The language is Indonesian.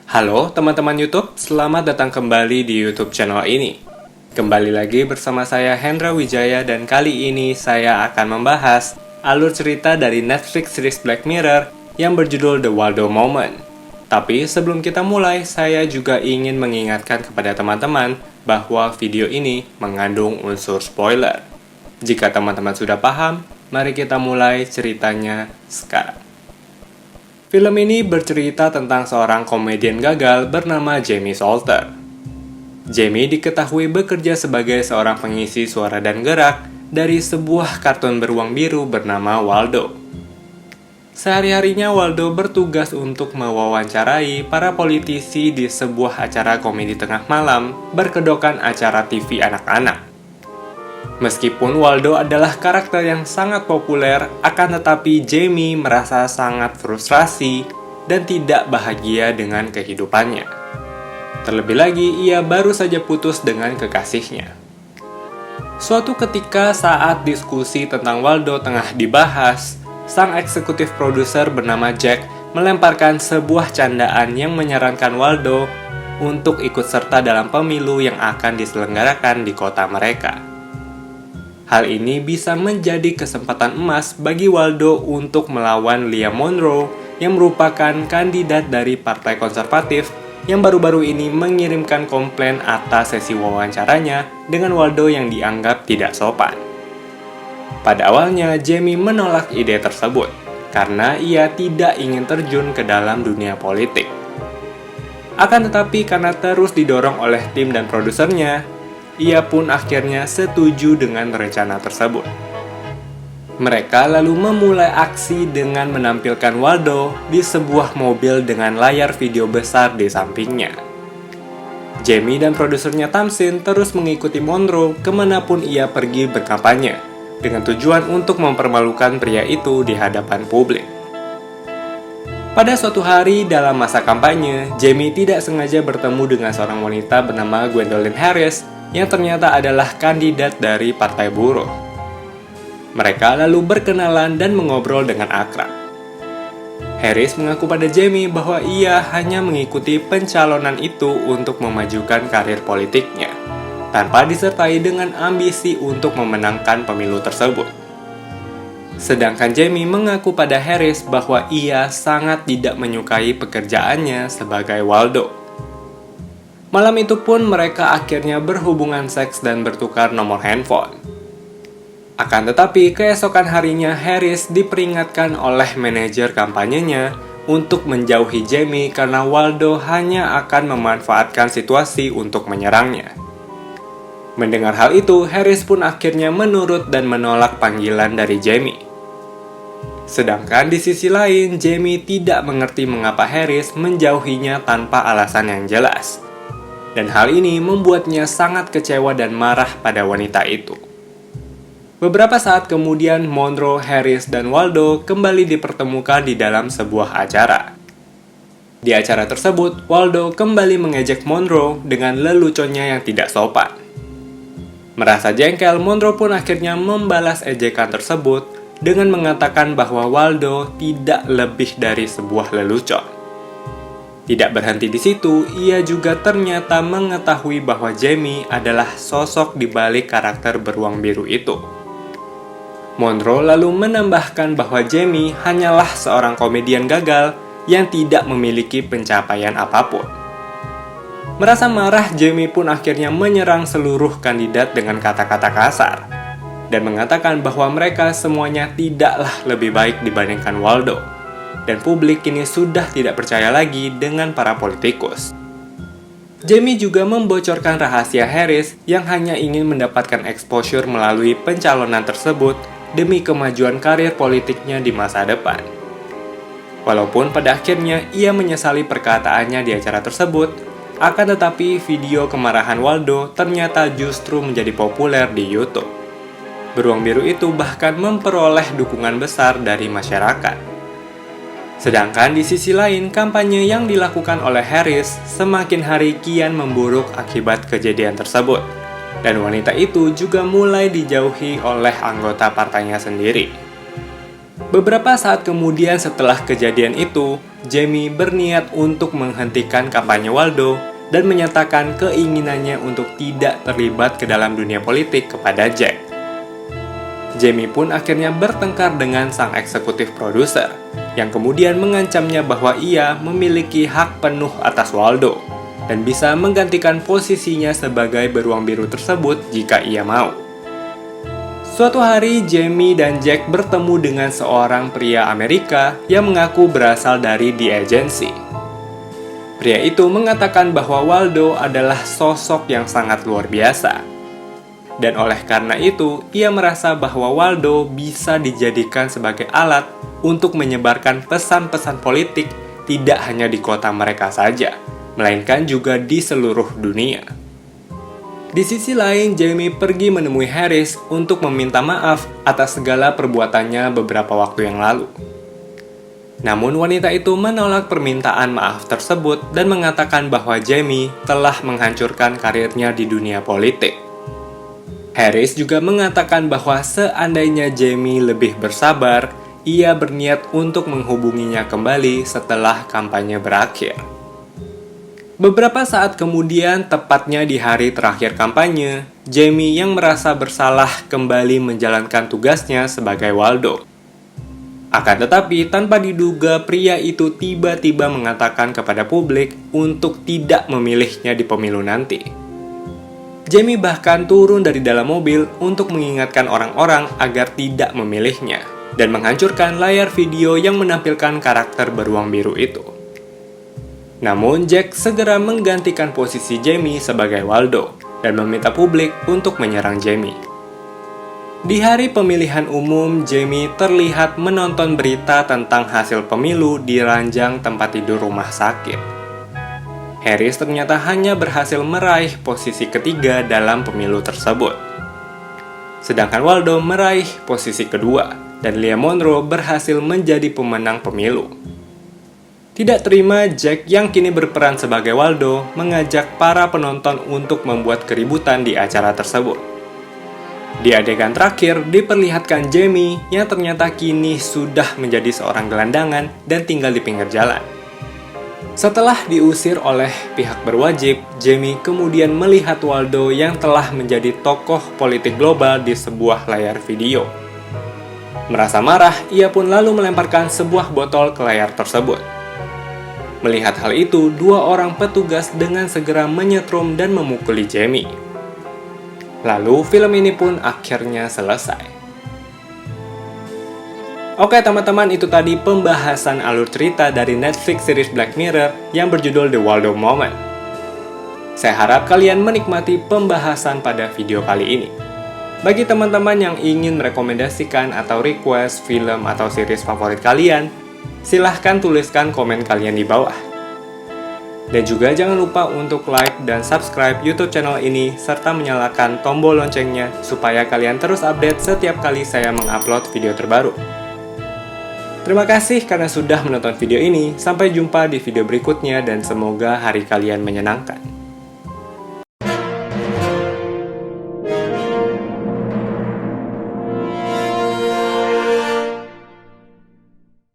Halo teman-teman YouTube, selamat datang kembali di YouTube channel ini. Kembali lagi bersama saya Hendra Wijaya dan kali ini saya akan membahas alur cerita dari Netflix series Black Mirror yang berjudul The Waldo Moment. Tapi sebelum kita mulai, saya juga ingin mengingatkan kepada teman-teman bahwa video ini mengandung unsur spoiler. Jika teman-teman sudah paham, mari kita mulai ceritanya sekarang. Film ini bercerita tentang seorang komedian gagal bernama Jamie Salter. Jamie diketahui bekerja sebagai seorang pengisi suara dan gerak dari sebuah kartun beruang biru bernama Waldo. Sehari-harinya Waldo bertugas untuk mewawancarai para politisi di sebuah acara komedi tengah malam berkedokan acara TV anak-anak. Meskipun Waldo adalah karakter yang sangat populer, akan tetapi Jamie merasa sangat frustrasi dan tidak bahagia dengan kehidupannya. Terlebih lagi, ia baru saja putus dengan kekasihnya. Suatu ketika saat diskusi tentang Waldo tengah dibahas, sang eksekutif produser bernama Jack melemparkan sebuah candaan yang menyarankan Waldo untuk ikut serta dalam pemilu yang akan diselenggarakan di kota mereka. Hal ini bisa menjadi kesempatan emas bagi Waldo untuk melawan Liam Monroe yang merupakan kandidat dari Partai Konservatif yang baru-baru ini mengirimkan komplain atas sesi wawancaranya dengan Waldo yang dianggap tidak sopan. Pada awalnya, Jamie menolak ide tersebut karena ia tidak ingin terjun ke dalam dunia politik. Akan tetapi karena terus didorong oleh tim dan produsernya, ia pun akhirnya setuju dengan rencana tersebut. Mereka lalu memulai aksi dengan menampilkan Waldo di sebuah mobil dengan layar video besar di sampingnya. Jamie dan produsernya Tamsin terus mengikuti Monroe kemanapun ia pergi berkampanye, dengan tujuan untuk mempermalukan pria itu di hadapan publik. Pada suatu hari dalam masa kampanye, Jamie tidak sengaja bertemu dengan seorang wanita bernama Gwendolyn Harris yang ternyata adalah kandidat dari Partai Buruh. Mereka lalu berkenalan dan mengobrol dengan akrab. Harris mengaku pada Jamie bahwa ia hanya mengikuti pencalonan itu untuk memajukan karir politiknya, tanpa disertai dengan ambisi untuk memenangkan pemilu tersebut. Sedangkan Jamie mengaku pada Harris bahwa ia sangat tidak menyukai pekerjaannya sebagai Waldo. Malam itu pun mereka akhirnya berhubungan seks dan bertukar nomor handphone. Akan tetapi keesokan harinya Harris diperingatkan oleh manajer kampanyenya untuk menjauhi Jamie karena Waldo hanya akan memanfaatkan situasi untuk menyerangnya. Mendengar hal itu, Harris pun akhirnya menurut dan menolak panggilan dari Jamie. Sedangkan di sisi lain, Jamie tidak mengerti mengapa Harris menjauhinya tanpa alasan yang jelas. Dan hal ini membuatnya sangat kecewa dan marah pada wanita itu. Beberapa saat kemudian, Monroe, Harris, dan Waldo kembali dipertemukan di dalam sebuah acara. Di acara tersebut, Waldo kembali mengejek Monroe dengan leluconnya yang tidak sopan. Merasa jengkel, Monroe pun akhirnya membalas ejekan tersebut dengan mengatakan bahwa Waldo tidak lebih dari sebuah lelucon. Tidak berhenti di situ, ia juga ternyata mengetahui bahwa Jamie adalah sosok di balik karakter beruang biru itu. Monroe lalu menambahkan bahwa Jamie hanyalah seorang komedian gagal yang tidak memiliki pencapaian apapun. Merasa marah, Jamie pun akhirnya menyerang seluruh kandidat dengan kata-kata kasar dan mengatakan bahwa mereka semuanya tidaklah lebih baik dibandingkan Waldo. Dan publik kini sudah tidak percaya lagi dengan para politikus. Jamie juga membocorkan rahasia Harris yang hanya ingin mendapatkan exposure melalui pencalonan tersebut demi kemajuan karir politiknya di masa depan. Walaupun pada akhirnya ia menyesali perkataannya di acara tersebut, akan tetapi video kemarahan Waldo ternyata justru menjadi populer di YouTube. Beruang biru itu bahkan memperoleh dukungan besar dari masyarakat. Sedangkan di sisi lain, kampanye yang dilakukan oleh Harris semakin hari kian memburuk akibat kejadian tersebut. Dan wanita itu juga mulai dijauhi oleh anggota partainya sendiri. Beberapa saat kemudian setelah kejadian itu, Jamie berniat untuk menghentikan kampanye Waldo dan menyatakan keinginannya untuk tidak terlibat ke dalam dunia politik kepada Jack. Jamie pun akhirnya bertengkar dengan sang eksekutif produser, yang kemudian mengancamnya bahwa ia memiliki hak penuh atas Waldo dan bisa menggantikan posisinya sebagai beruang biru tersebut jika ia mau. Suatu hari, Jamie dan Jack bertemu dengan seorang pria Amerika yang mengaku berasal dari The Agency. Pria itu mengatakan bahwa Waldo adalah sosok yang sangat luar biasa. Dan oleh karena itu, ia merasa bahwa Waldo bisa dijadikan sebagai alat untuk menyebarkan pesan-pesan politik tidak hanya di kota mereka saja, melainkan juga di seluruh dunia. Di sisi lain, Jamie pergi menemui Harris untuk meminta maaf atas segala perbuatannya beberapa waktu yang lalu. Namun wanita itu menolak permintaan maaf tersebut dan mengatakan bahwa Jamie telah menghancurkan karirnya di dunia politik. Harris juga mengatakan bahwa seandainya Jamie lebih bersabar, ia berniat untuk menghubunginya kembali setelah kampanye berakhir. Beberapa saat kemudian, tepatnya di hari terakhir kampanye, Jamie yang merasa bersalah kembali menjalankan tugasnya sebagai Waldo. Akan tetapi, tanpa diduga, pria itu tiba-tiba mengatakan kepada publik untuk tidak memilihnya di pemilu nanti. Jamie bahkan turun dari dalam mobil untuk mengingatkan orang-orang agar tidak memilihnya, dan menghancurkan layar video yang menampilkan karakter beruang biru itu. Namun, Jack segera menggantikan posisi Jamie sebagai Waldo dan meminta publik untuk menyerang Jamie. Di hari pemilihan umum, Jamie terlihat menonton berita tentang hasil pemilu di ranjang tempat tidur rumah sakit. Harris ternyata hanya berhasil meraih posisi ketiga dalam pemilu tersebut. Sedangkan Waldo meraih posisi kedua, dan Leah Monroe berhasil menjadi pemenang pemilu. Tidak terima, Jack yang kini berperan sebagai Waldo mengajak para penonton untuk membuat keributan di acara tersebut. Di adegan terakhir, diperlihatkan Jamie yang ternyata kini sudah menjadi seorang gelandangan dan tinggal di pinggir jalan. Setelah diusir oleh pihak berwajib, Jamie kemudian melihat Waldo yang telah menjadi tokoh politik global di sebuah layar video. Merasa marah, ia pun lalu melemparkan sebuah botol ke layar tersebut. Melihat hal itu, dua orang petugas dengan segera menyetrum dan memukuli Jamie. Lalu, film ini pun akhirnya selesai. Oke teman-teman, itu tadi pembahasan alur cerita dari Netflix series Black Mirror yang berjudul The Waldo Moment. Saya harap kalian menikmati pembahasan pada video kali ini. Bagi teman-teman yang ingin merekomendasikan atau request film atau series favorit kalian, silahkan tuliskan komen kalian di bawah. Dan juga jangan lupa untuk like dan subscribe YouTube channel ini serta menyalakan tombol loncengnya supaya kalian terus update setiap kali saya mengupload video terbaru. Terima kasih karena sudah menonton video ini. Sampai jumpa di video berikutnya dan semoga hari kalian menyenangkan.